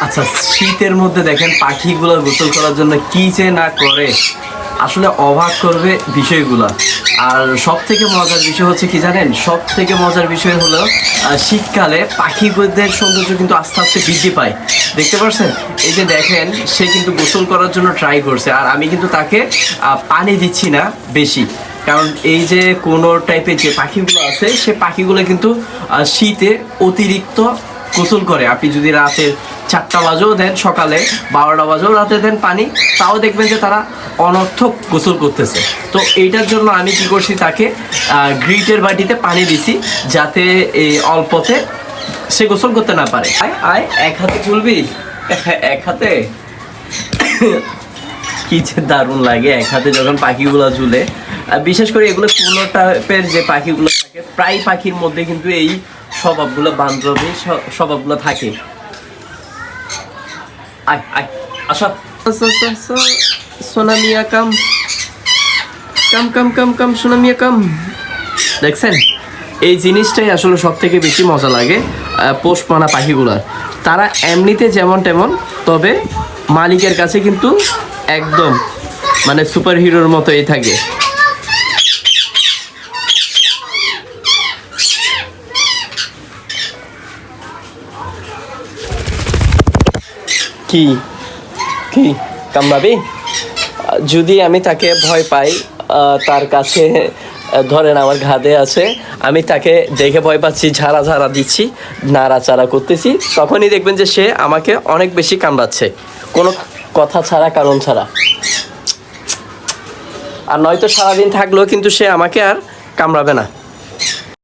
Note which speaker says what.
Speaker 1: আচ্ছা, শীতের মধ্যে দেখেন পাখিগুলো গোসল করার জন্য কি যে না করে, আসলে অবাক করবে বিষয়গুলো। আর সব থেকে মজার বিষয় হচ্ছে কি জানেন, সব থেকে মজার বিষয় হলো শীতকালে পাখিদের সৌন্দর্য কিন্তু আস্তে আস্তে বৃদ্ধি পায়। দেখতে পাচ্ছেন, এই যে দেখেন সে কিন্তু গোসল করার জন্য ট্রাই করছে, আর আমি কিন্তু তাকে পানি দিচ্ছি না বেশি, কারণ এই যে কোনো টাইপের যে পাখিগুলো আছে সে পাখিগুলো কিন্তু শীতে অতিরিক্ত গোসল করে। আপনি যদি রাতের 4টা বাজেও দেন, সকালে 12টা বাজেও রাতে দেন পানি, তাও দেখবেন যে তারা অনর্থক গোসল করতেছে। তো এইটার জন্য আমি কি করছি, তাকে গ্রিটের বাটিতে পানি দিছি, যাতে এই অল্পতে সে গোসল করতে না পারে। আয় আয়, এক হাতে তুলবি, এক হাতে কি যে দারুণ লাগে এক হাতে যখন পাখিগুলো ঝুলে। বিশেষ করে এগুলো কোনো টাইপের যে পাখিগুলো থাকে, প্রায় পাখির মধ্যে কিন্তু এই স্বভাবগুলো, বান্ধবী স্বভাবগুলো থাকে। আয় আয়, আসো, সোনা মিয়া কাম কাম কাম কাম কাম, সোনা মিয়া কাম। দেখছেন, এই জিনিসটাই আসলে সব থেকে বেশি মজা লাগে পোষমানা পাখিগুলার। তারা এমনিতে যেমন তেমন, তবে মালিকের কাছে কিন্তু একদম মানে সুপার হিরোর মতোই থাকে। কি কি কামড়াবি? যদি আমি তাকে ভয় পাই, তার কাছে ধরেন আমার ঘাদে আছে, আমি তাকে দেখে ভয় পাচ্ছি, ঝাড়া ঝাড়া দিচ্ছি, নাড়াচাড়া করতেছি, তখনই দেখবেন যে সে আমাকে অনেক বেশি কামড়াচ্ছে, কোনো কথা ছাড়া, কারণ ছাড়া। আর নয়তো সারাদিন থাকলেও কিন্তু সে আমাকে আর কামড়াবে না।